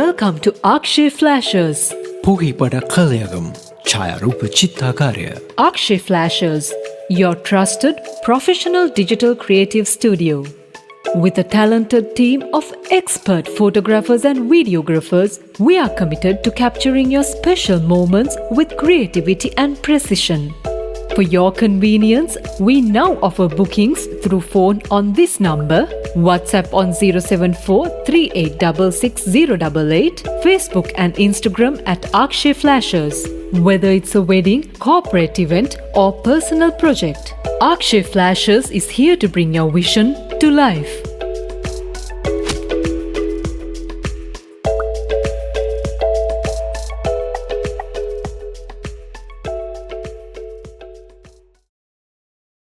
Welcome to Akshay Flashes. புகைப்பட கலையகம் ಛಾಯಾರೂಪ ಚಿತ್ತಾಕಾರ್ಯ. Akshay Flashes, your trusted professional digital creative studio. With a talented team of expert photographers and videographers, we are committed to capturing your special moments with creativity and precision. For your convenience, we now offer bookings through phone on this number, WhatsApp on 074-3866-088, Facebook and Instagram at Akshay Flashes. Whether it's a wedding, corporate event or personal project, Akshay Flashes is here to bring your vision to life.